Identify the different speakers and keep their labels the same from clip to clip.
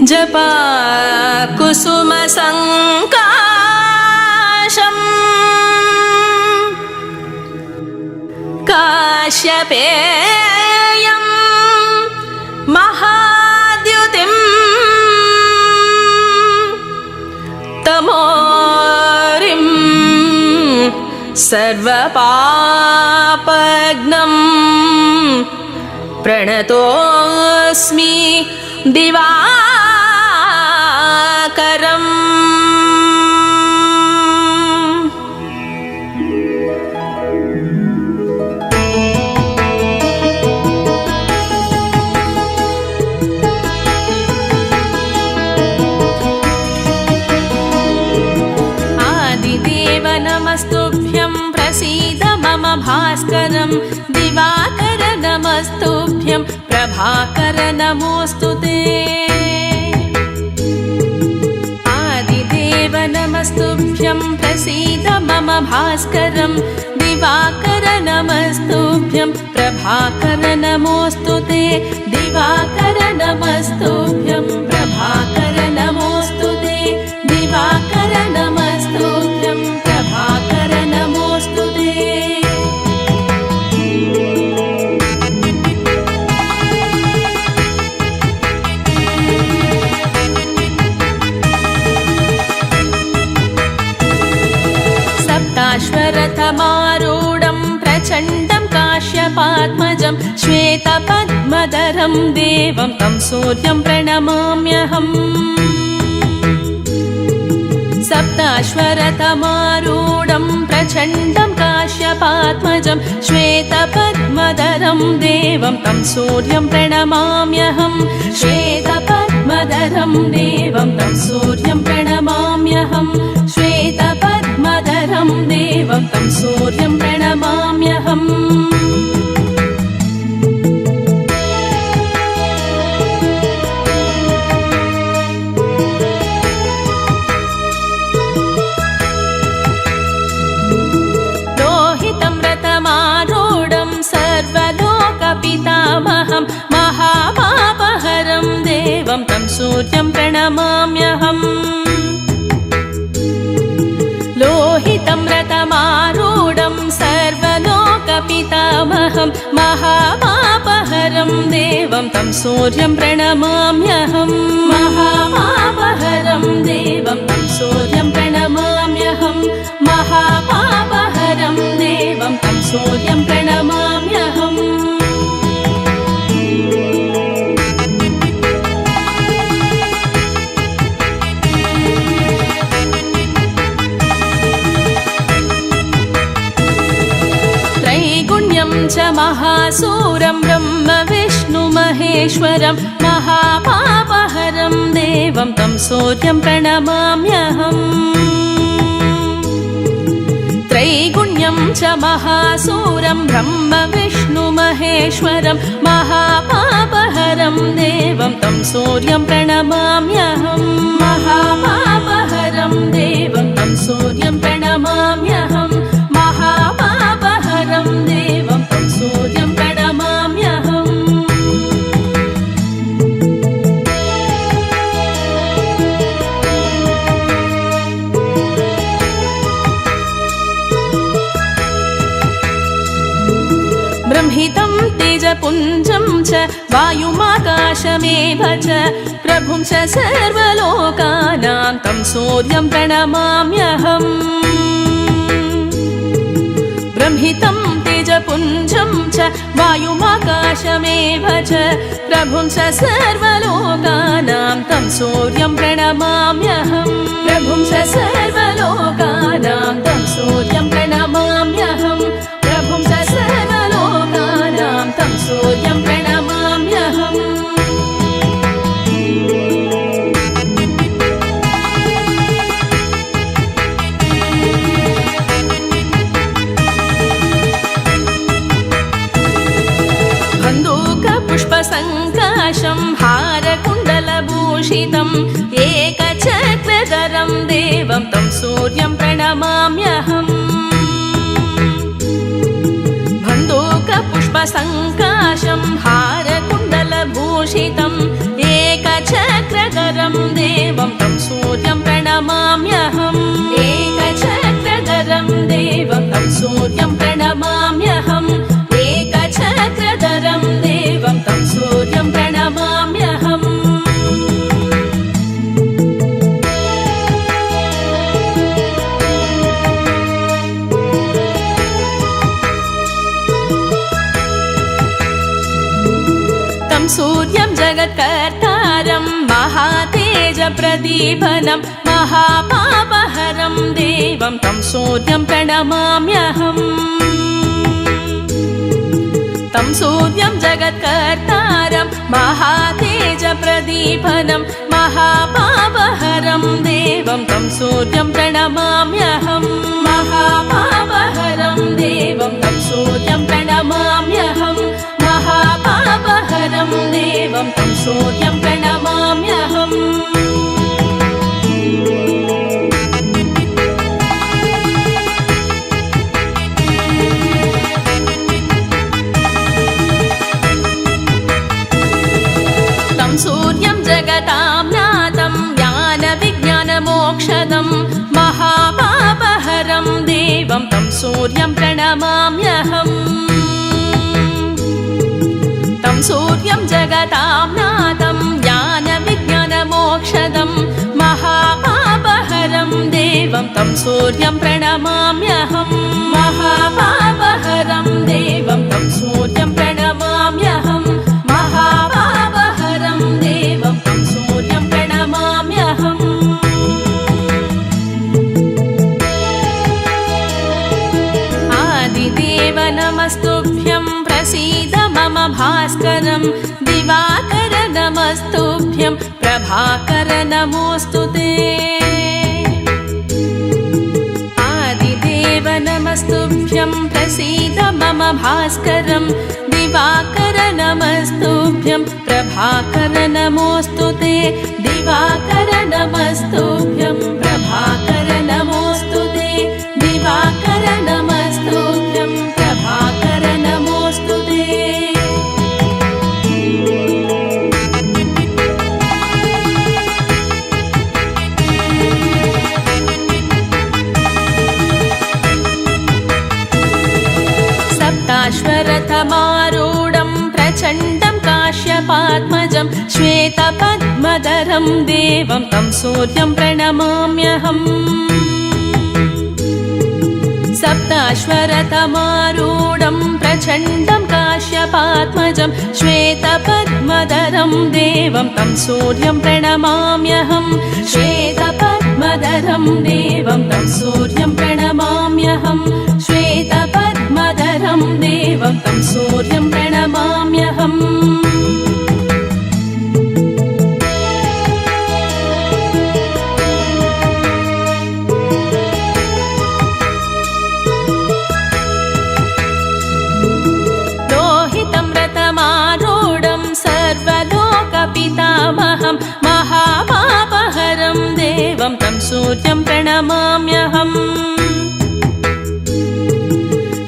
Speaker 1: जपा कुसुम संकाशम् काश्यपेयं महाद्युतिम् तमोरिं सर्वपापघ्नं प्रणतोऽस्मि दिवाकरम्। आदिदेव नमस्तुभ्यं प्रसीद मम भास्करं दिवाकर नमस्तुभ्यं प्रभाकर नमोऽस्तुते। आदिदेव नमस्तुभ्यं प्रसीद मम भास्करं दिवाकर नमस्तुभ्यं प्रभाकर नमोऽस्तुते। दिवाकर नमस्तुभ्यं प्रभाकर नमोऽस्तुते। दिवाकर नमस्तुभ्यं प्रभाकर नमोऽस्तुते। सप्ताश्वरथमारूढं प्रचण्डं काश्यपात्मजं श्वेतपद्मधरं देवं तं सूर्यं प्रणमाम्यहम्। सप्ताश्वरथमारूढं प्रचण्डं काश्यपात्मजं श्वेतपद्मधरं देवं तं सूर्यं प्रणमाम्यहम्। श्वेतपद्मधरं देवं तं सूर्यं प्रणमाम्यहम्। श्वेतपद्मधरं देवं तं सूर्यं प्रणमाम्यहम्। सर्वलोकपितामहं महापापहरं देवं तं सूर्यं प्रणमाम्यहम्। लोहितं रथमारूढं सर्वलोकपितामहं महापापहरं देवं तं सूर्यं प्रणमाम्यहम्। महापापहरं देवं तं सूर्यं प्रणमाम्यहम्। महापापहरं देवं तं सूर्यं प्रणमाम्यहम्। त्रैगुण्यं च महासूरं ब्रह्म विष्णु महेश्वरं महापापहरं देवं तं सूर्यं प्रणमाम्यहम्। त्रैगुण्यं च महासूरं ब्रह्म विष्णु महेश्वरं महापापहरं देवं तं सूर्यं प्रणमाम्यहम्। महापापहरं देवं तं सूर्यं प्रणमाम्यहम्। महापापहरं देवं तं सूर्यं प्रणमाम्यहम्। ब्रह्मितं तेजपुञ्जं च वायुमाकाशमेव च प्रभुं च सर्वलोकानां तं सूर्यं प्रणमाम्यहम्। ब्रह्मितं तेजपुञ्जं च वायुमाकाशमेव च प्रभुं च सर्वलोकानां तं सूर्यं प्रणमाम्यहम्। प्रभुं च सर्वलोकानां तं सूर्यं प्रणमाम्यहम्। प्रभुं च सर्वलोकानां तं सूर्यं प्रणमाम्यहम्। बन्दूकपुष्पसङ्काशं हारकुण्डलभूषितम् एकचक्रधरं देवं तं सूर्यं प्रणमाम्यहम्। बन्दूक पद्मसङ्काशं हारकुण्डलभूषितम् एकचक्रधरं देवं तं सूर्यं प्रणमाम्यहम् एकचक्रधरं देवं तं सूर्यं प्रणमाम्यहम् एकचक्रधरं देवं तं सूर्यं प्रणमाम्यहम् सूर्यं जगत्कर्तारं महातेजप्रदीपनं महापापहरं देवं तं सूर्यं प्रणमाम्यहम् तं सूर्यं जगत्कर्तारं महातेजप्रदीपनं महापापहरं देवं तं सूर्यं प्रणमाम्यहम् महापापहरं देवं तं सूर्यं प्रणमाम्यहम् महापापहरं देवं तं सूर्यं प्रणमाम्यहम् तं सूर्यं जगतां नाथं ज्ञानविज्ञानमोक्षदं महापापहरं देवं तं सूर्यं प्रणमाम्यहम् तं सूर्यं जगतां नाथं ज्ञानविज्ञानमोक्षदं महापापहरं देवं तं सूर्यं प्रणमाम्यहम् महापापहरं देवं तं सूर्यं प्रणमाम्यहम् महापापहरं देवं तं सूर्यं प्रणमाम्यहम् आदिदेव नमस्तुभ्यं प्रसीद मम भास्करं दिवाकर नमस्तुभ्यं प्रभाकर नमोऽस्तु ते आदिदेव नमस्तुभ्यं प्रसीद मम भास्करं दिवाकर नमस्तुभ्यं प्रभाकर नमोऽस्तु ते दिवाकर नमस्तुभ्यं प्रभाकर नमोऽस्तु ते दिवाकर नमस्तुभ्यं प्रभाकर नमोऽस्तु ते सप्ताश्वरथमारूढं प्रचण्डं काश्यपात्मजं श्वेतपद्मधरं देवं तं सूर्यं प्रणमाम्यहम् सप्ताश्वरथमारूढं प्रचण्डं काश्यपात्मजं श्वेतपद्मधरं देवं तं सूर्यं प्रणमाम्यहम् श्वेतपद्मधरं देवं तं सूर्यं प्रणमाम्यहम् श्वेतपद्मधरं देवं तं सूर्यं प्रणमाम्यहम् सर्वलोकपितामहं महापापहरं देवं तं सूर्यं प्रणमाम्यहम्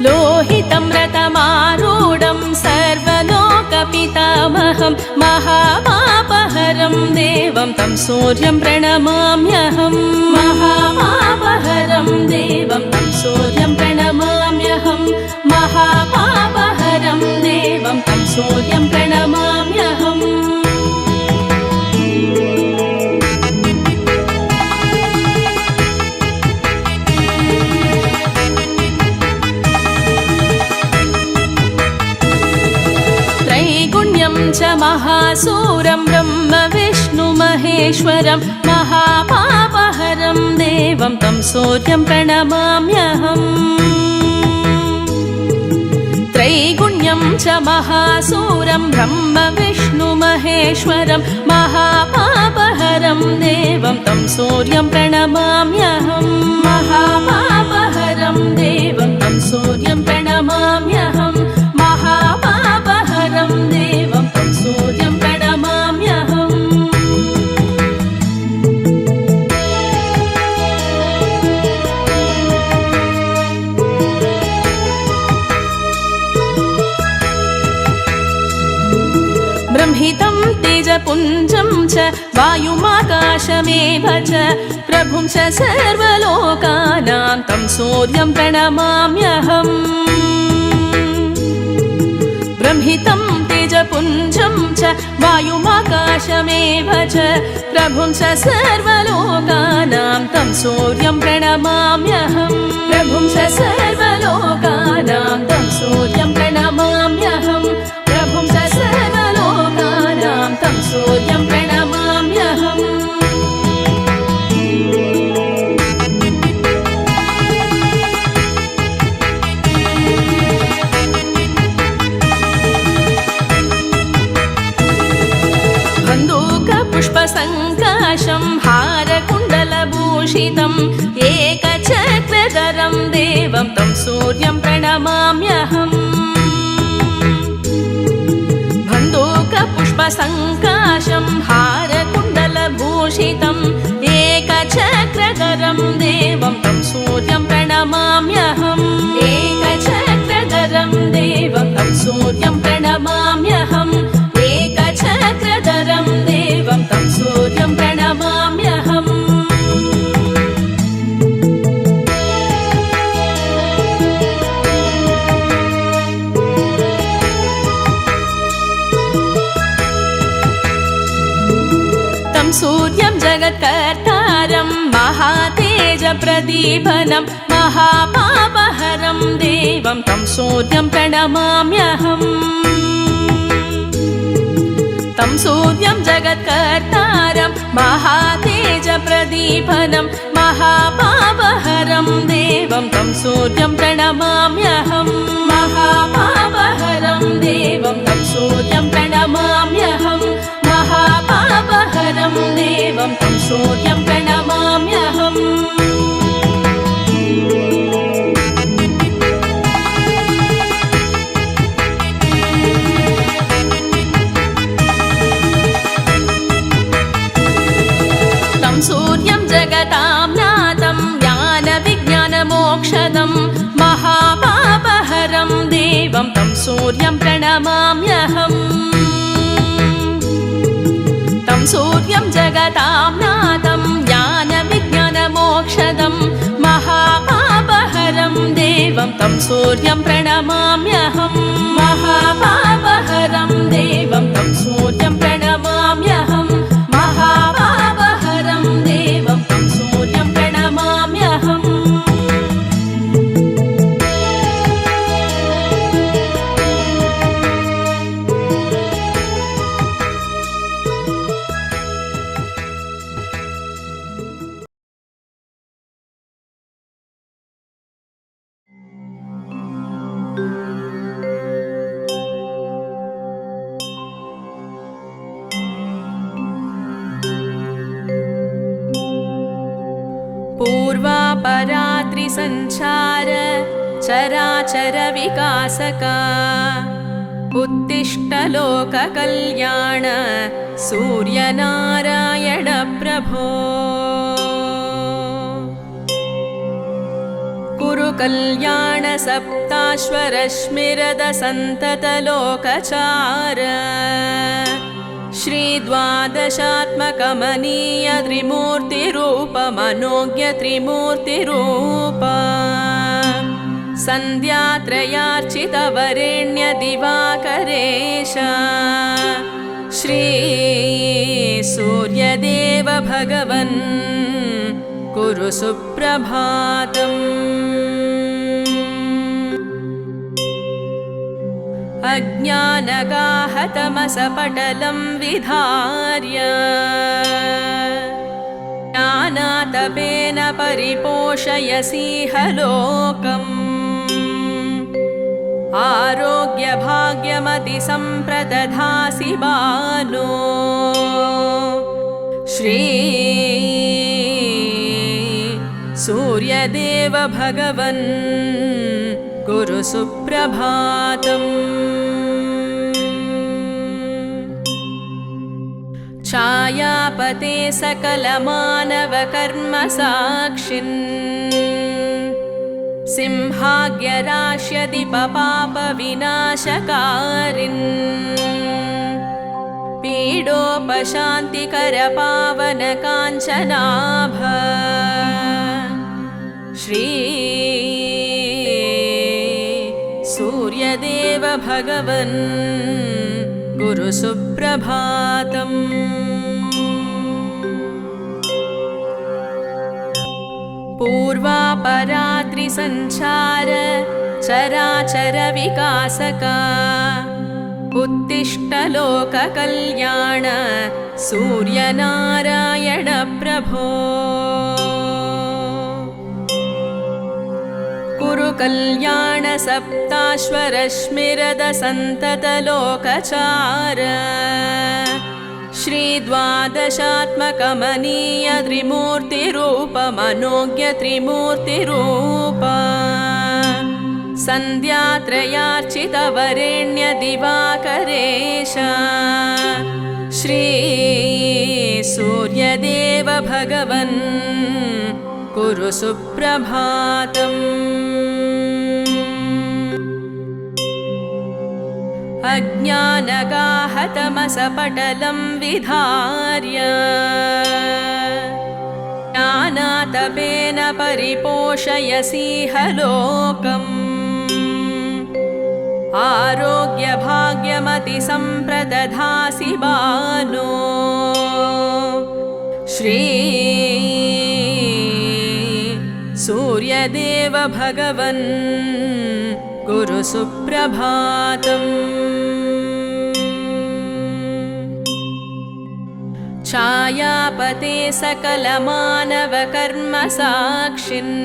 Speaker 1: लोहितं रथमारूढं सर्वलोकपितामहं महापापहरं देवं तं सूर्यं प्रणमाम्यहम् महापापहरं देवं तं सूर्यं प्रणमाम्यहम् महापापहरं देवं तं सूर्यं प्रणमाम्यहम् त्रैगुण्यं च महासूरं ब्रह्म विष्णु महेश्वरं महापापहरं देवं तं सूर्यं प्रणमाम्यहम् त्रैगुण्यं च महासूरं ब्रह्म विष्णु महेश्वरं महापापहरं देवं तं सूर्यं प्रणमाम्यहम् महापापहरं देवं तं सूर्यं प्रणमाम्यहम् महापापहरं देवं तं सूर्यं प्रणमाम्यहम् तेजपुञ्जं च वायुमाकाशमेव च प्रभुं च सर्वलोकानां तं सूर्यं प्रणमाम्यहम् ब्रह्मितं तेजपुञ्जं च वायुमाकाशमेव च प्रभुं च सर्वलोकानां तं सूर्यं प्रणमाम्यहम् प्रभुं च सर्वलोकानां तं सूर्यं प्रणमाम्यहम् प्रभुं च सर्वलोकानां तं सूर्यं प्रणमाम्यहम् पुष्पसङ्काशं हारकुण्डलभूषितं एकचक्रधरं देवं तं सूर्यं प्रणमाम्यहम् बन्धूकपुष्पसङ्काशं हारकुण्डलभूषितं एकचक्रधरं देवं तं सूर्यं प्रणमाम्यहम् एकचक्रधरं देवं तं सूर्यं प्रणमाम्यहम् एकचक्रधरं देवं तं सूर्यं प्रणमाम्यहम् तं सूर्यं जगत्कर्तारं महातेजप्रदीपनं महापापहरं देवं तं सूर्यं प्रणमाम्यहम् तं सूर्यं जगत्कर्तारं महातेजप्रदीपनं महापापहरं देवं तं सूर्यं प्रणमाम्यहम् महापापहरं देवं तं सूर्यं प्रणमाम्यहम् महापापहरं देवं तं सूर्यं प्रणमाम्यहम् सूर्यं जगतां नाथं ज्ञानविज्ञानमोक्षदं महापापहरं देवं तं सूर्यं प्रणमाम्यहम् तं सूर्यं जगतां नाथं ज्ञानविज्ञानमोक्षदं महापापहरं देवं तं सूर्यं प्रणमाम्यहम् महापापहरं देवं तं सूर्यं प्रणमाम्यहम् महापापहरं देवं तं सूर्यं प्रणमाम्यहम् पूर्वापरात्रिसञ्चार चराचर विकासका उत्तिष्ठ लोककल्याण सूर्यनारायण प्रभो कुरु कल्याण सप्ताश्वरश्मिरद सन्तत लोकचार श्रीद्वादशात्मकमनीय त्रिमूर्तिरूपमनोज्ञ त्रिमूर्तिरूप सन्ध्यात्रयार्चितवरेण्य दिवाकरेश श्री सूर्यदेव भगवन् कुरु सुप्रभातम् अज्ञानगाहतमसपटलं विधार्य ज्ञानातपेन परिपोषयसीह लोकम् आरोग्यभाग्यमतिसम्प्रदधासि बालो श्री सूर्यदेव भगवन् कुरु सुप्रभातम् छायापते सकलमानवकर्मसाक्षिन् सिंहाग्यराश्यदिपपापविनाशकारिन् पीडोपशान्तिकर पावन काञ्चनाभ श्री सूर्यदेव भगवन् गुरु सुप्रभातम्। पूर्वापरात्रिसञ्चार चराचर विकासका उत्तिष्ठ लोककल्याण सूर्यनारायण प्रभो। कुरु कल्याण सप्ताश्वरश्मिरद सन्तत लोकचार श्री द्वादशात्मकमनीय त्रिमूर्तिरूप मनोज्ञ त्रिमूर्तिरूप सन्ध्यात्रयार्चित वरेण्य दिवाकरेश श्री सूर्यदेव भगवन् कुरु सुप्रभातम्। अज्ञानगाहतमसपटलं विधार्य ज्ञानातपेन परिपोषयसीह लोकम् आरोग्यभाग्यमतिसम्प्रदधासि बालो श्री सूर्यदेव भगवन् गुरु सुप्रभातम्। छायापते सकलमानवकर्मसाक्षिन्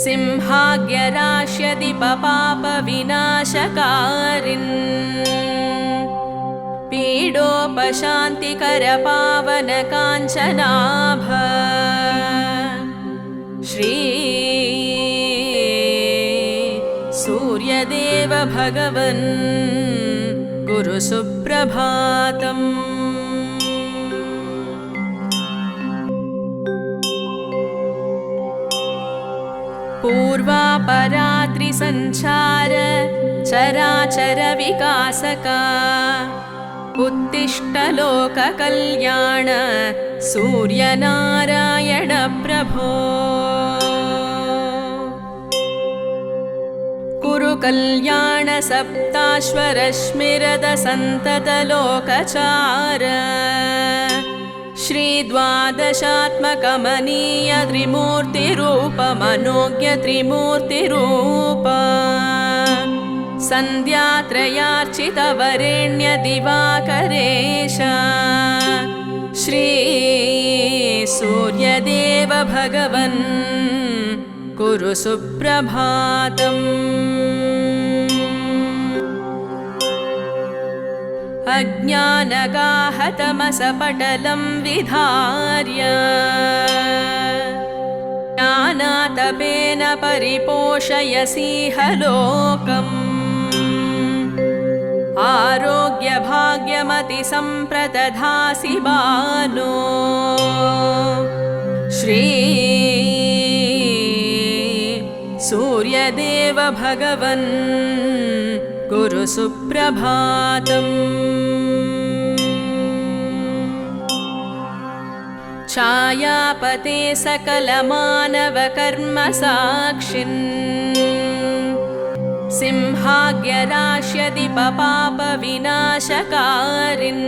Speaker 1: सिंहाग्यराश्यदिपपापविनाशकारिन् पीडोपशान्तिकर पावन काञ्चनाभ श्री सूर्यदेव भगवन् गुरु सुप्रभातम्। पूर्वापरात्रिसञ्चार चराचर विकासका उत्तिष्ठ लोककल्याण सूर्यनारायण प्रभो। कुरु कल्याण सप्ताश्वरश्मिरद सन्तत लोकचार श्री द्वादशात्मकमनीय त्रिमूर्तिरूप मनोज्ञ त्रिमूर्तिरूप सन्ध्यात्रयार्चित वरेण्य दिवाकरेश श्री सूर्यदेव भगवन् कुरु सुप्रभातम्। अज्ञानगाहतमसपटलं विधार्य ज्ञानातपेन परिपोषयसीह लोकम् आरोग्यभाग्यमतिसम्प्रदधासि बालो श्री सूर्यदेव भगवन् गुरु सुप्रभातम्। छायापते सकलमानवकर्मसाक्षिन् सिंहाग्यराश्यदिपपापविनाशकारिन्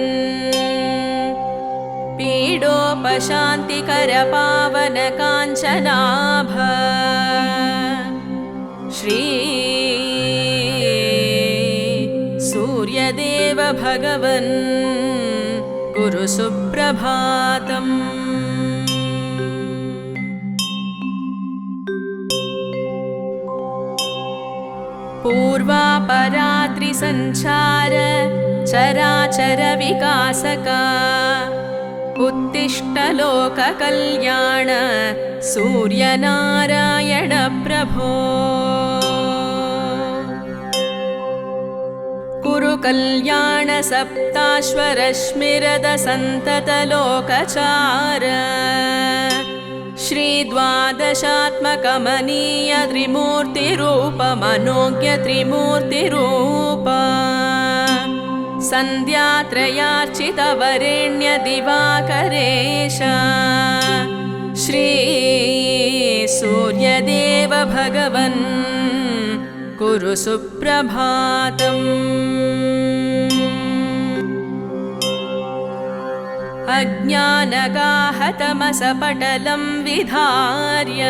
Speaker 1: पीडोपशान्तिकर पावन काञ्चनाभ श्री सूर्यदेव भगवन् गुरु सुप्रभातम्। पूर्वापरात्रिसञ्चार चराचर विकासका उत्तिष्ठ लोककल्याण सूर्यनारायण प्रभो। कुरु कल्याण सप्ताश्वरश्मिरद सन्तत लोकचार श्री द्वादशात्मकमनीय त्रिमूर्तिरूप मनोज्ञ त्रिमूर्तिरूप सन्ध्यात्रयार्चितवरेण्यदिवाकरेश श्री सूर्यदेव भगवन् कुरु सुप्रभातम्। अज्ञानगाहतमसपटलं विधार्य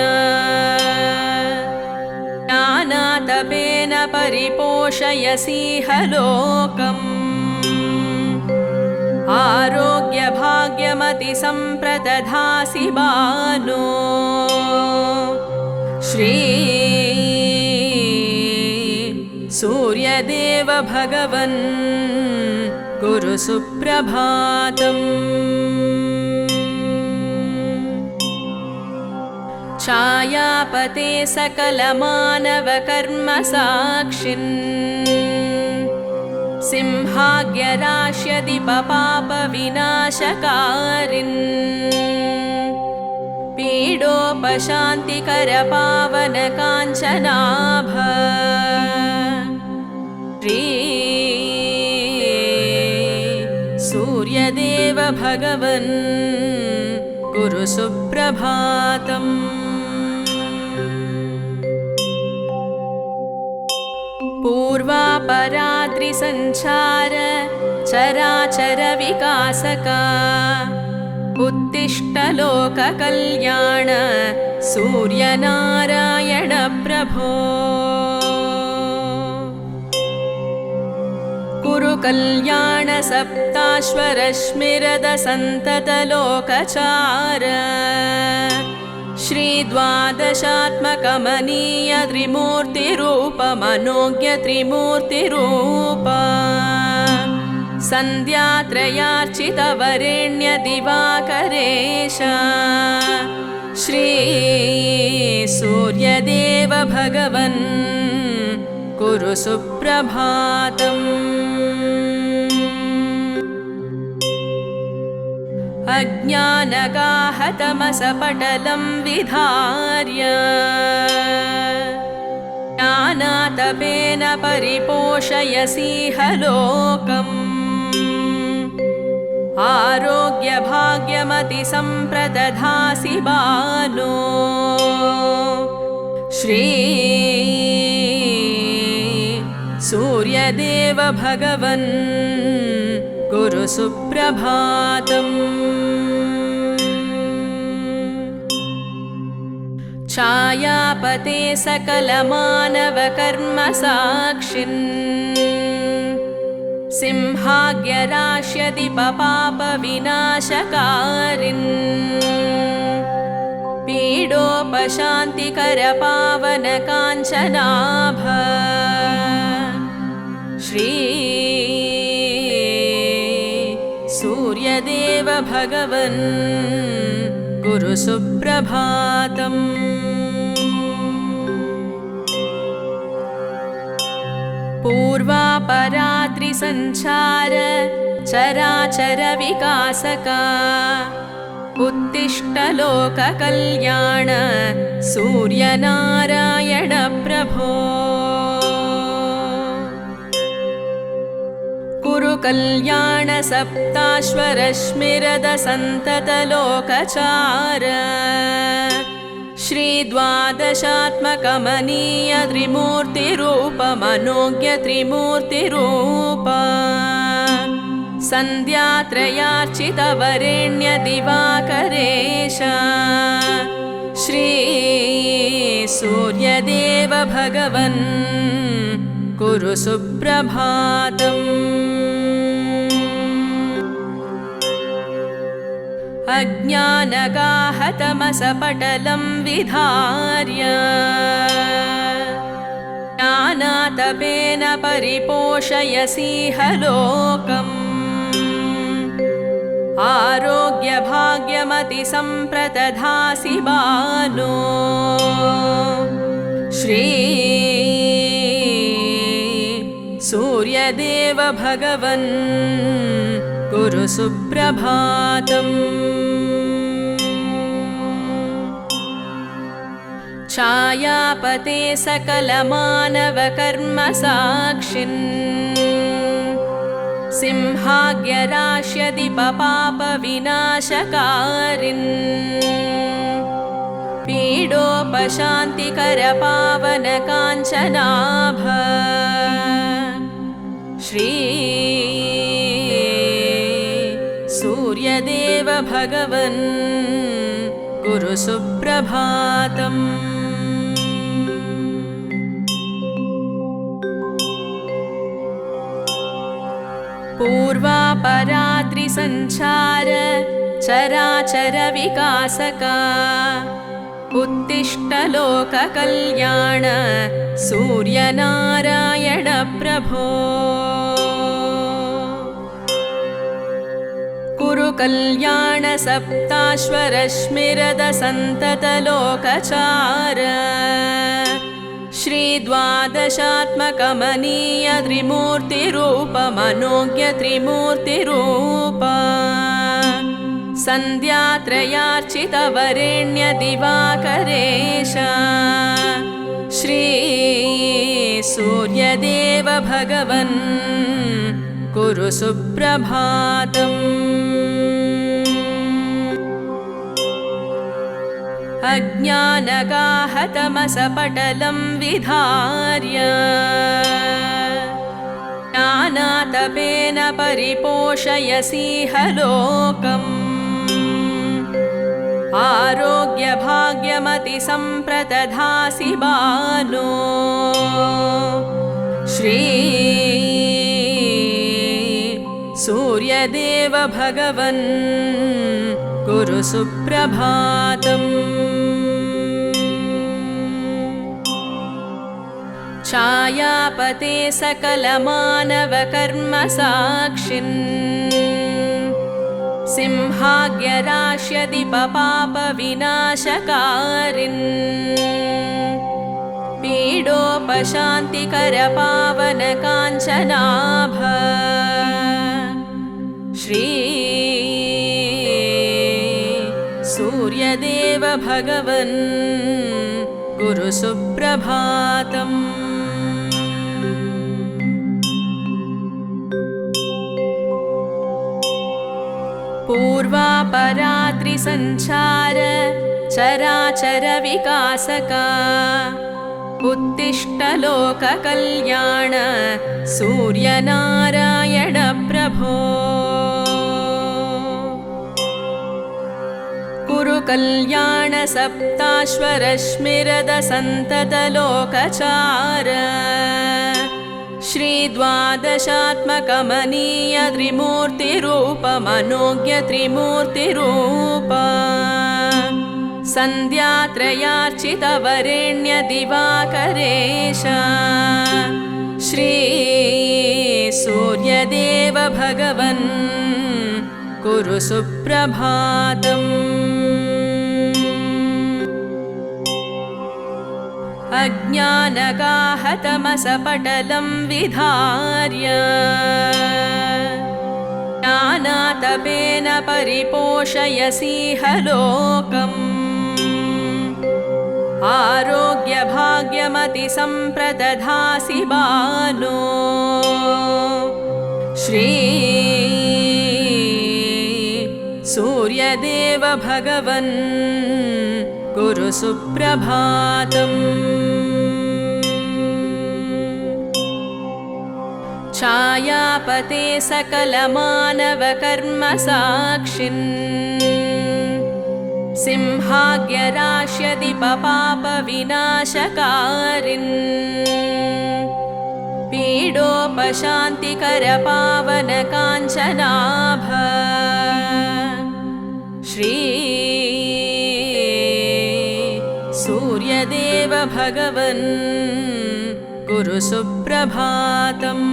Speaker 1: ज्ञानातपेन परिपोषयसीह लोकम्। आरोग्यभाग्यमतिसम्प्रदधासि बालो श्री सूर्यदेव भगवन् कुरु सुप्रभातम्। छायापते सकलमानवकर्मसाक्षिन् सिंहाग्यराश्यदिपपापविनाशकारिन् पीडोपशान्तिकरपावनकाञ्चनाभ श्री सूर्यदेव भगवन् कुरु सुप्रभातम्। पूर्वापराद्रिसञ्चार चराचर विकासका उत्तिष्ठ लोककल्याण सूर्यनारायण प्रभो। कुरु कल्याण सप्ताश्वरश्मिरद सन्तत लोकचार श्री द्वादशात्मकमनीय त्रिमूर्तिरूप मनोज्ञ त्रिमूर्तिरूप सन्ध्यात्रयार्चितवरेण्य दिवाकरेश श्री सूर्यदेव भगवन् कुरु सुप्रभातम्। अज्ञानगाहतमसपटलं विधार्य ज्ञानातपेन परिपोषयसीह लोकम्। आरोग्यभाग्यमतिसम्प्रदधासि बालो श्री सूर्यदेव भगवन् कुरु सुप्रभातम्। छायापते सकलमानवकर्मसाक्षिन् सिंहाग्यराश्यदिपपापविनाशकारिन् पीडोपशान्तिकरपावनकाञ्चनाभ श्री सूर्यदेव भगवन् कुरु सुप्रभातम्। पूर्वापरात्रिसञ्चार चराचर विकासका उत्तिष्ठ लोककल्याण सूर्यनारायण प्रभो। कुरु कल्याण सप्ताश्वरश्मिरद सन्तत लोकचार श्री द्वादशात्मकमनीय त्रिमूर्तिरूप मनोज्ञ त्रिमूर्तिरूप सन्ध्यात्रयार्चितवरेण्य दिवाकरेश श्री सूर्यदेव भगवन् कुरु सुप्रभातम्। अज्ञानगाहतमसपटलं विधार्य ज्ञानातपेन परिपोषयसीह लोकम्। आरोग्यभाग्यमतिसम्प्रदधासि बालो श्री सूर्यदेव भगवन् कुरु सुप्रभातम्। छायापते सकलमानवकर्मसाक्षिन् सिंहाग्यराश्यदिपपापविनाशकारिन् पीडोपशान्तिकरपावनकाञ्चनाभ श्री सूर्यदेव भगवन् कुरु सुप्रभातम्। पूर्वापरात्रिसञ्चार चराचर विकासका उत्तिष्ठ लोककल्याण सूर्यनारायण प्रभो कुरु कल्याण सप्ताश्वरश्मिरद सन्तत लोकचार श्री द्वादशात्मकमनीय त्रिमूर्तिरूप मनोज्ञ त्रिमूर्तिरूप सन्ध्यात्रयार्चित वरेण्य दिवाकरेश श्री सूर्यदेव भगवन् कुरु सुप्रभातम्। अज्ञानगाहतमसपटलं विधार्य ज्ञानातपेन परिपोषयसीह लोकम् आरोग्यभाग्यमतिसम्प्रदधासि बालो श्री सूर्यदेव भगवन् कुरु सुप्रभातम्। छायापते सकलमानवकर्मसाक्षिन् सिंहाग्यराश्यदिपपापविनाशकारिन् पीडोपशान्तिकरपावनकाञ्चनाभ श्री सूर्यदेव भगवन् कुरु सुप्रभातम्। पूर्वापरात्रिसञ्चार चराचर विकासका उत्तिष्ठ लोककल्याण सूर्यनारायण प्रभो कुरु कल्याण सप्ताश्वरश्मिरद सन्तत लोकचार श्री द्वादशात्मकमनीय त्रिमूर्तिरूप मनोज्ञ त्रिमूर्तिरूप सन्ध्यात्रयार्चित वरेण्य दिवाकरेश श्री सूर्यदेव भगवन् कुरु सुप्रभातम्। अज्ञानगाहतमसपटलं विधार्य ज्ञानातपेन परिपोषयसीह लोकम् आरोग्यभाग्यमतिसम्प्रदधासि बालो श्री सूर्यदेव भगवन् कुरु सुप्रभातम्। छायापते सकलमानवकर्मसाक्षिन् सिंहाग्यराश्यदिपपापविनाशकारिन् पीडोपशान्तिकरपावनकाञ्चनाभ श्री सूर्यदेव भगवन् कुरु सुप्रभातम्।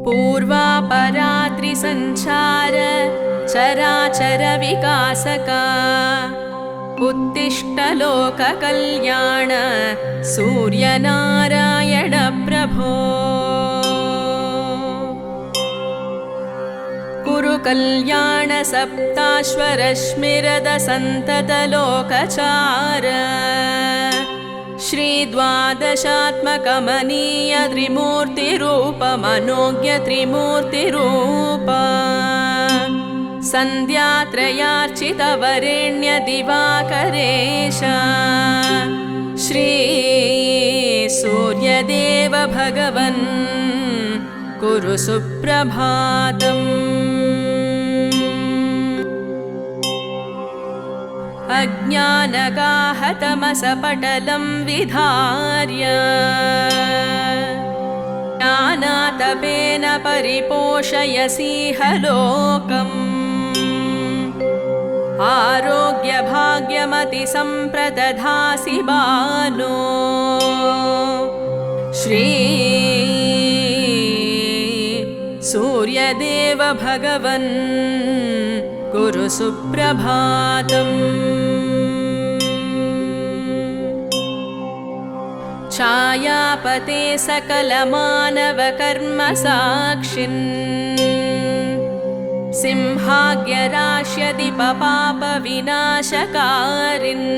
Speaker 1: पूर्वापरात्रिसञ्चार चराचर विकासका उत्तिष्ठ लोककल्याण सूर्यनारायण प्रभो कुरु कल्याण सप्ताश्वरश्मिरद सन्तत लोकचार श्रीद्वादशात्मकमनीय त्रिमूर्तिरूपमनोज्ञ त्रिमूर्तिरूप सन्ध्यात्रयार्चितवरेण्य दिवाकरेश श्री सूर्यदेव भगवन् कुरु सुप्रभातम्। अज्ञानगाहतमसपटलं विधार्य ज्ञानातपेन परिपोषयसीह लोकम् आरोग्यभाग्यमतिसम्प्रदधासि बालो श्री सूर्यदेव भगवन् कुरु सुप्रभातम्। छायापते सकलमानवकर्मसाक्षिन् सिंहाग्यराश्यदिपपापविनाशकारिन्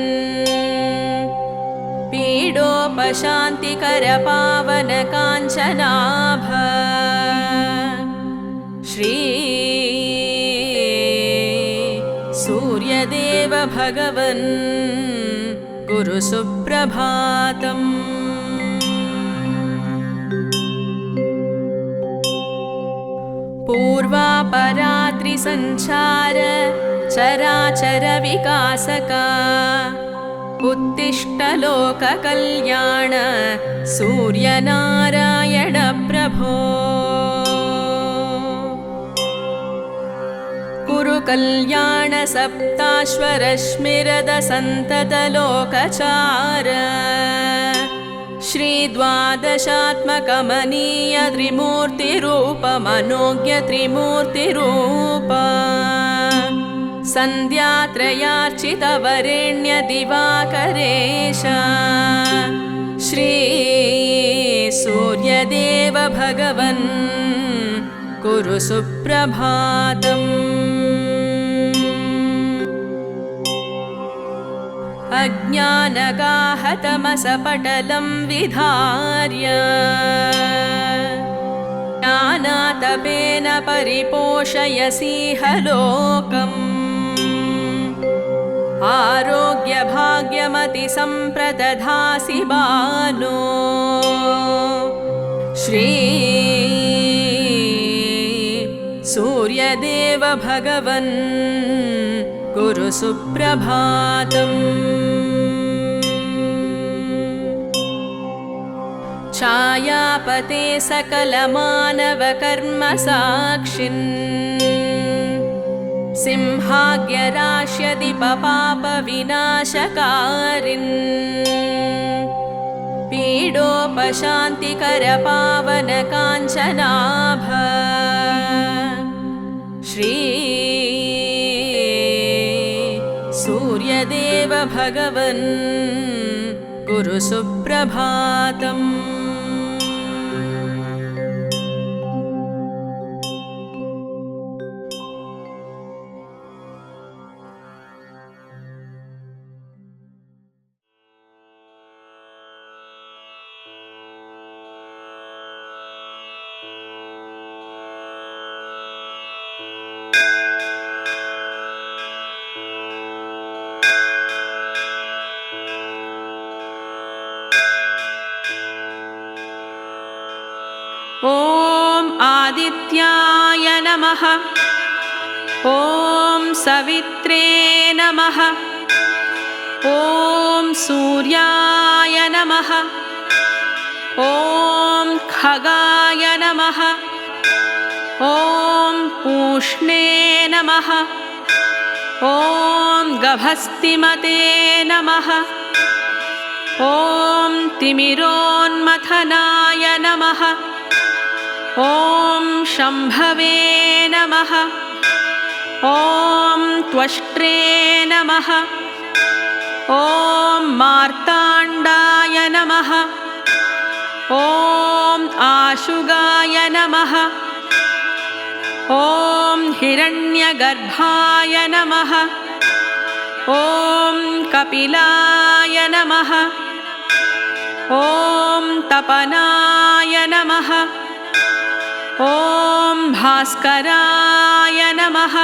Speaker 1: पीडोपशान्तिकरपावनकाञ्चनाभ श्री सूर्यदेव भगवन् कुरु सुप्रभातम्। पूर्वापरात्रिसञ्चार चराचर विकासका उत्तिष्ठ लोककल्याण सूर्यनारायण प्रभो कुरु कल्याण सप्ताश्वरश्मिरद सन्ततलोकचार श्रीद्वादशात्मकमनीय त्रिमूर्तिरूपमनोज्ञ त्रिमूर्तिरूप सन्ध्यात्रयार्चितवरेण्य दिवाकरेश श्री सूर्यदेव भगवन् कुरु सुप्रभातम्। अज्ञानगाहतमसपटलं विधार्य ज्ञानातपेन परिपोषयसीह लोकम् आरोग्यभाग्यमतिसम्प्रदधासि बालो श्री सूर्यदेव भगवन् कुरु सुप्रभातम्। छायापते सकलमानवकर्मसाक्षिन् सिंहाग्यराश्यदिपपापविनाशकारिन् पीडोपशान्तिकरपावनकाञ्चनाभ श्री सूर्यदेव भगवन् कुरु सुप्रभातम्। ॐ आदित्याय नमः। ॐ सवित्रे नमः। ॐ सूर्याय नमः। ॐ खगाय नमः। ॐ पूष्णे नमः। ॐ गभस्तिमते नमः। ॐ तिमिरोन्मथनाय नमः। ॐ शम्भवे नमः। ॐ त्वष्ट्रे नमः। ॐ मार्ताण्डाय नमः। ॐ आशुगाय नमः। ॐ हिरण्यगर्भाय नमः। ॐ कपिलाय नमः।
Speaker 2: ॐ तपनाय नमः। ॐ भास्कराय नमः।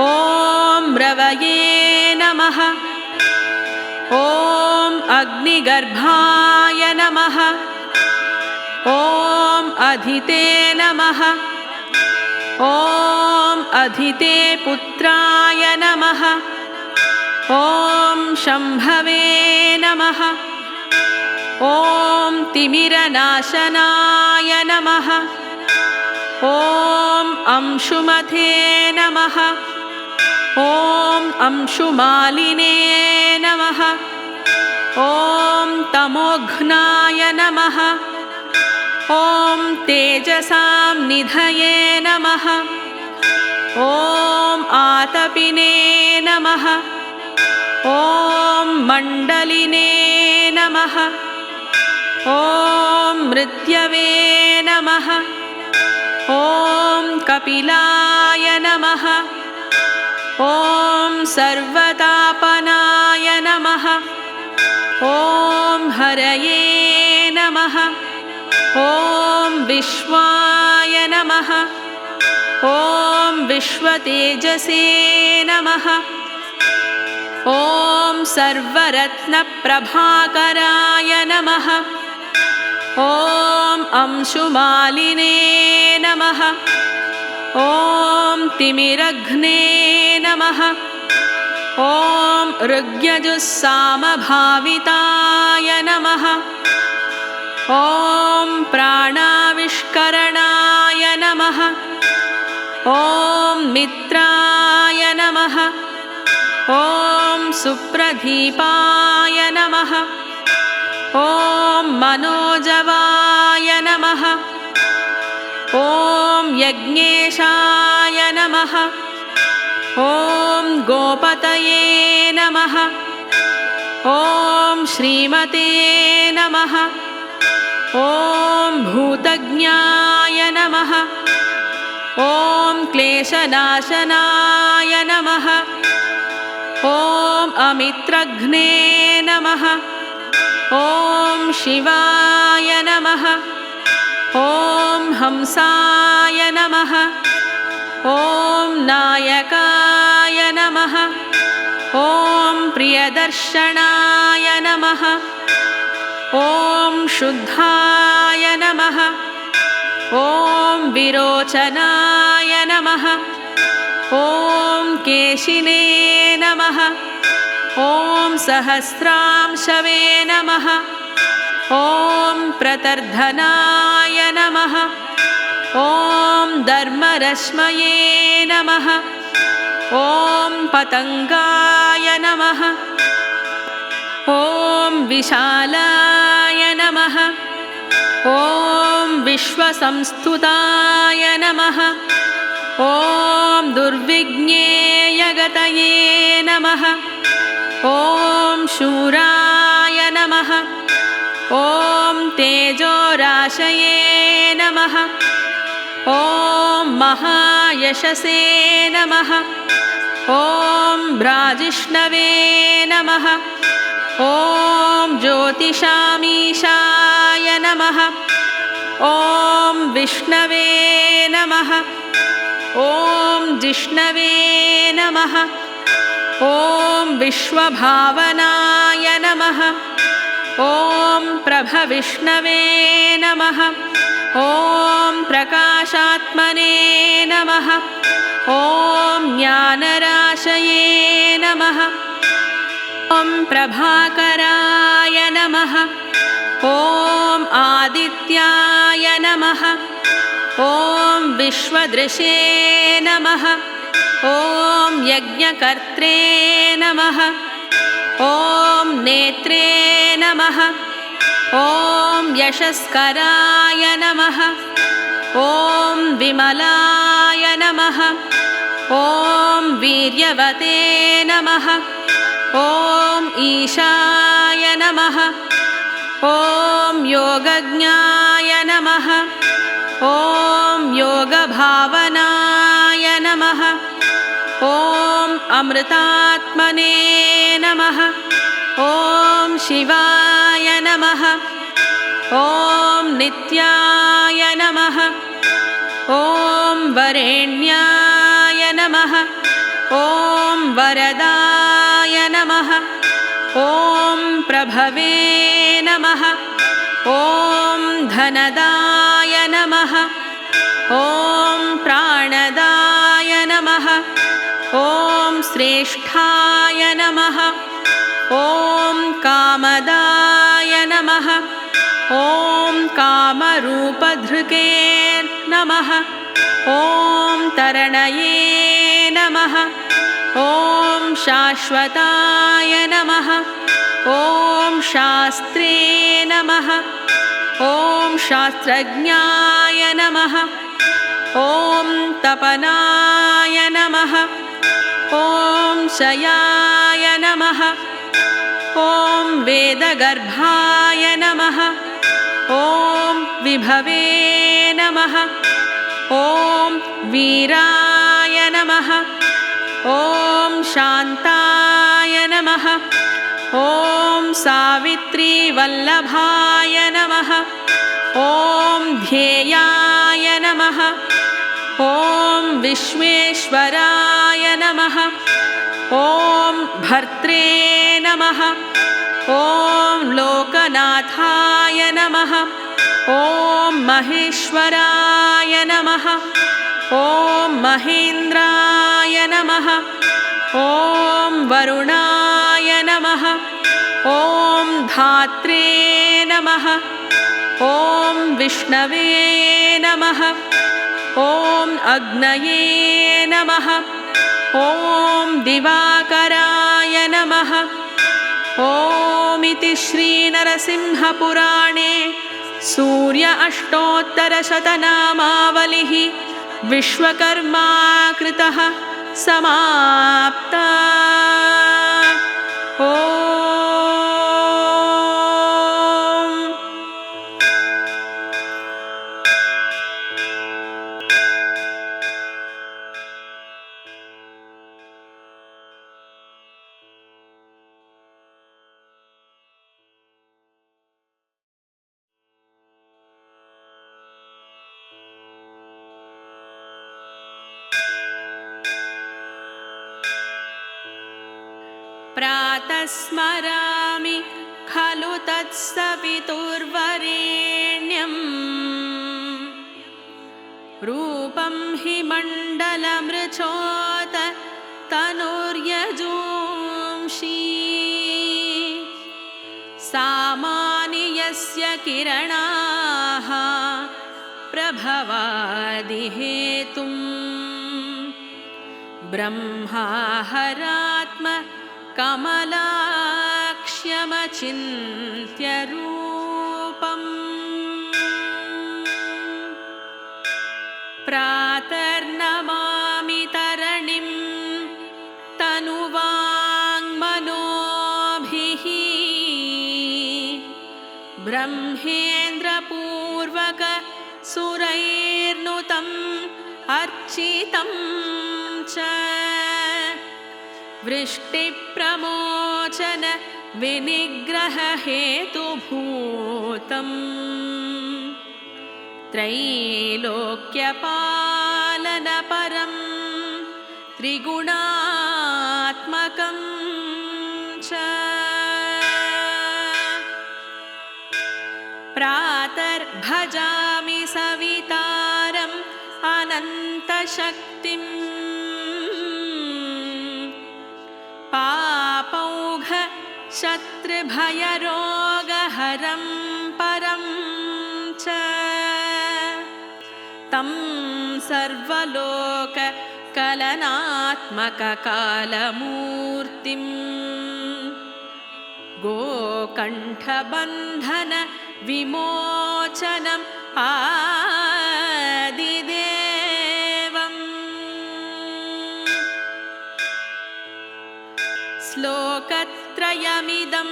Speaker 2: ॐ रवये नमः। ॐ अग्निगर्भाय नमः। ॐ अधिते नमः। ॐ अधिते पुत्राय नमः। ॐ शम्भवे नमः। ॐ तिमिरनाशनाय नमः। ॐ अंशुमते नमः। ॐ अंशुमालिने नमः। ॐ तमोघ्नाय नमः। ॐ तेजसां निधये नमः। ॐ आतपिने नमः। ॐ मण्डलिने नमः। ॐ मृत्यवे नमः। ॐ कपिलाय नमः। ॐ सर्वतापनाय नमः। ॐ हरये नमः। ॐ विश्वाय नमः। ॐ विश्वतेजसे नमः। ॐ सर्वरत्नप्रभाकराय नमः। ॐ अंशुमालिने नमः। ॐ तिमिरघ्ने नमः। ॐ ऋग्यजुस्सामभाविताय नमः। ॐ प्राणाविष्करणाय नमः। ॐ मित्राय नमः। ॐ सुप्रदीपाय नमः। ॐ मनोजवाय नमः। ॐ यज्ञेशाय नमः। ॐ गोपतये नमः। ॐ श्रीमते नमः। ॐ भूतज्ञाय नमः। ॐ क्लेशनाशनाय नमः। ॐ अमित्रघ्ने नमः। ॐ शिवाय नमः। ॐ हंसाय नमः। ॐ नायकाय नमः। ॐ प्रियदर्शनाय नमः। ॐ शुद्धाय नमः। ॐ विरोचनाय नमः। ॐ केशिने नमः। ॐ सहस्रांशवे नमः। ॐ प्रतर्धनाय नमः। ॐ धर्मरश्मये नमः। ॐ पतङ्गाय नमः। ॐ विशालाय नमः। ॐ विश्वसंस्तुताय नमः। ॐ दुर्विज्ञेयगतये नमः। ॐ शूराय नमः। ॐ तेजोराशये नमः। ॐ महायशसे नमः। ॐ भ्राजिष्णवे नमः। ॐ ज्योतिषामीशाय नमः। ॐ विष्णवे नमः। ॐ जिष्णवे नमः। ॐ विश्वभावनाय नमः। ॐ प्रभविष्णवे नमः। ॐ प्रकाशात्मने नमः। ॐ ज्ञानराशये नमः। ॐ प्रभाकराय नमः। ॐ आदित्याय नमः। ॐ विश्वदृशे नमः। ॐ यज्ञकर्त्रे नमः। ॐ नेत्रे नमः। ॐ यशस्कराय नमः। ॐ विमलाय नमः। ॐ वीर्यवते नमः। ॐ ईशाय नमः। ॐ योगज्ञाय नमः। ॐ योगभावनाय नमः। ॐ अमृतात्मने नमः। ॐ शिवाय नमः। नमः ॐ नित्याय नमः ॐ वरेण्याय नमः ॐ वरदाय नमः ॐ प्रभवे नमः ॐ धनदाय नमः ॐ प्राणदाय नमः ॐ श्रेष्ठाय नमः ॐ कामदाय नमः ॐ कामरूपधृके नमः ॐ तरणये नमः ॐ शाश्वताय नमः ॐ शास्त्रे नमः ॐ शास्त्रज्ञाय नमः ॐ तपनाय नमः ॐ शयाय नमः ॐ वेदगर्भाय नमः ॐ विभवे नमः ॐ वीराय नमः ॐ शान्ताय नमः ॐ सावित्रीवल्लभाय नमः ॐ ध्येयाय नमः ॐ विश्वेश्वराय नमः ॐ भर्त्रे नमः ॐ लोकनाथाय नमः ॐ महेश्वराय नमः ॐ महेन्द्राय नमः ॐ वरुणाय नमः ॐ धात्रे नमः ॐ विष्णवे नमः ॐ अग्नये नमः ॐ दिवाकराय नमः ॐ इति श्रीनरसिंहपुराणे सूर्य अष्टोत्तरशतनामावलिः विश्वकर्मा कृतः समाप्ता ॐ प्रातः स्मरामि खलु तत्सवितुर्वरेण्यं रूपं हि मण्डलमृचोत तनुर्यजूंषि सामानि यस्य किरणाः प्रभवादिहेतुं ब्रह्माहरात्म कमलाक्ष्यमचिन्त्य रूपम् प्रातर्नमामि तरणिं तनुवाङ्मनोभिः ब्रह्मेन्द्रपूर्वक सुरैर्नुतम् अर्चितं च वृष्टिप्रमोचन विनिग्रहहेतुभूतम् त्रैलोक्यपालनपरं त्रिगुणात्मकं च प्रातर्भजामि सवितारम् अनन्तशक्तिम् पापौघ शत्रुभयरोगहरं परं च तं सर्वलोककलनात्मककालमूर्तिं गोकण्ठबन्धन विमोचनम् आदिदेवम् श्लोकत्रयमिदं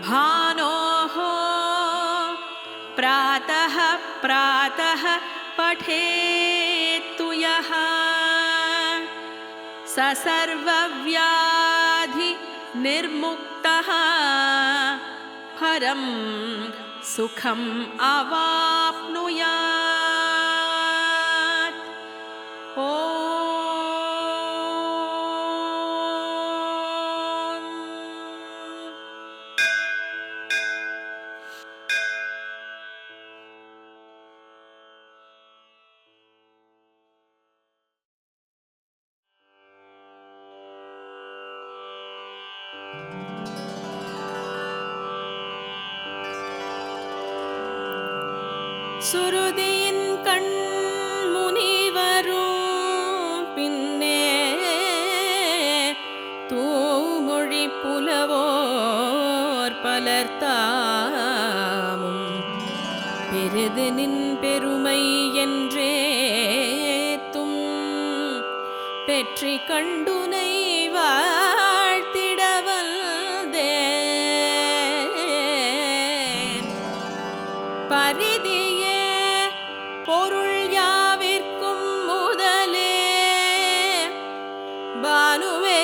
Speaker 2: भानोः प्रातः प्रातः पठेत्तु यः स सर्वव्याधि निर्मुक्तः परं सुखम् अवाप्नुयात्। ॐ சுருதியின் கண் முனிவரும் பின்னே தூமொழி புலவோர் பலர்த்தாமும் பெரிது நின் பெருமை என்றேத்தும் பெற்றி கண்டுனை வாழ்த்திடவல்தேன் பரிதியே பொருள் யாவிற்கும் முதலே பானுவே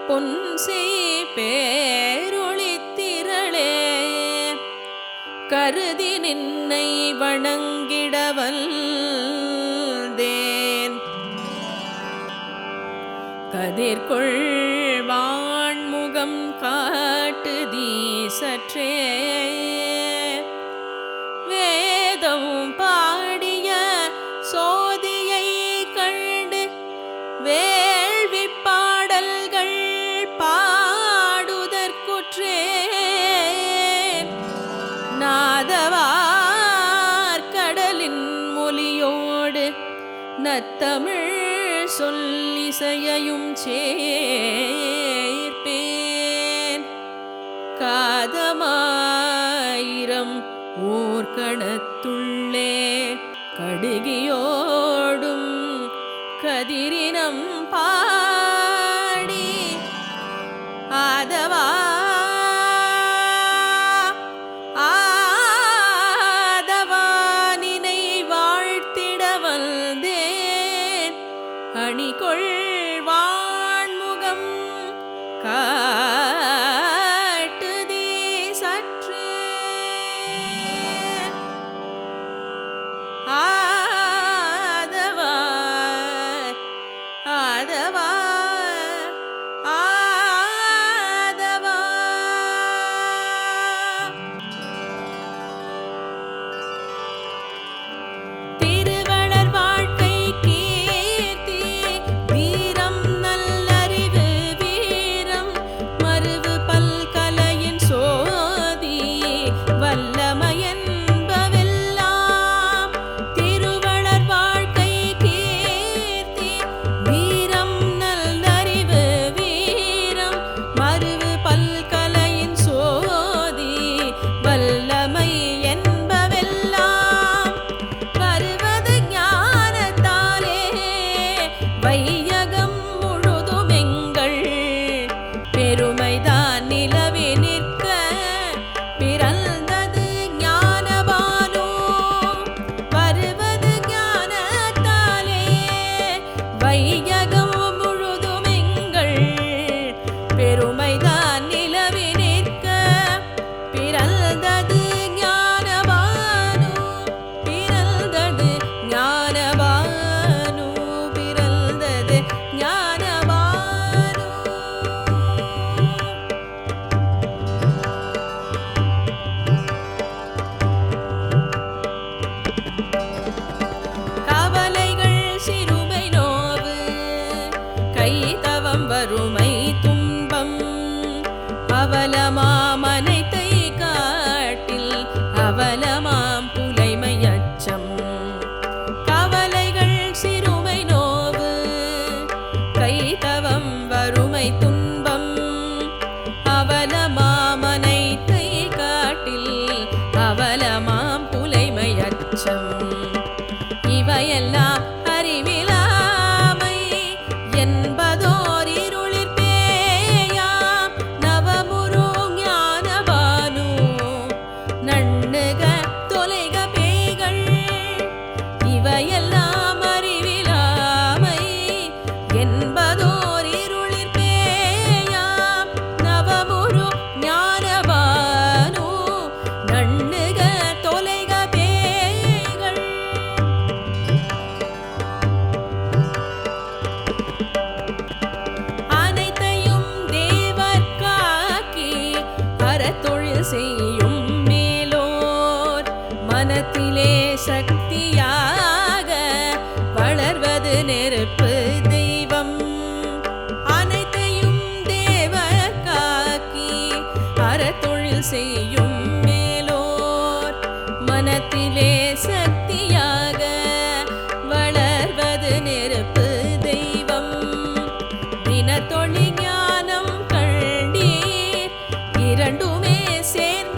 Speaker 2: பொன்சி பேரொளித்திரளே கருதி நின்னை வணங்கிடவல்தேன் கதிர்கொள் வான்முகம் காட்டுதி சற்றே வேதம் பாடிய சோதியை கண்டு வேள்வி பாடல்கள் பாடுதற்குற்றேன் நாதவார் கடலின் மொழியோடு நத்தமிழ் சொல்லிசையையும் சேர்ப்பேன் காதமாயிரம் ஊர்கணத்துள்ளே கடுகியோடும் கதிரினம் பாடி ஆதவா ஆதவானினை வாழ்த்திடவல்தேன் அணிகொள் வான்முகம் காட்டுதி சற்றே ஆதவா ஆதவா ஆதவா திருவளர் வாழ்க்கை கீர்த்தி வீரம் நல்லறிவு வீரம் மருவு பல்கலையின் சோதி வல்லமையன்பவெல்லாம் திருவளர் வாழ்க்கை கீர்த்தி வீரம் நல்லறிவு வீரம் மருவு பல்கலையின் சோதி வல்லமை என்பவெல்லாம் வருவது ஞானத்தாலே வையகம் முழுதுமெங்கள் பெருமைதான் நிலவி நிற்க பிறந்தது ஞானபானோ வருவது ஞானத்தாலே வையகம் முழுதுமெங்கள் பெருமைதான் நிலவி நிற்க பிறந்தது ஞானபானோ பிறந்தது ஞானபானோ பிறந்தது ஞானபானோ கவலைகள் சிறுமை நோவு கைதவம் வறுமை துன்பம் அவலமாமனைத்தை காட்டில் அவலமாம் புலைமை அச்சம் கவலைகள் சிறுமை நோவு கைதவம் வறுமை துன்பம் அவலமாமனைத்தை காட்டில் அவலமாம் புலைமை அச்சம் இவையெல்லாம் அறிவிலாமை என்பதோர் இருளிற் பேயாம் நவமுரு ஞான அறத்தொழில் செய்யும் மேலோர் மனத்திலே சக்தியாக வளர்வது நெருப்பு தெய்வம். தினத்தொழி ஞானம் கண்டீர் இரண்டுமே சேர்ந்த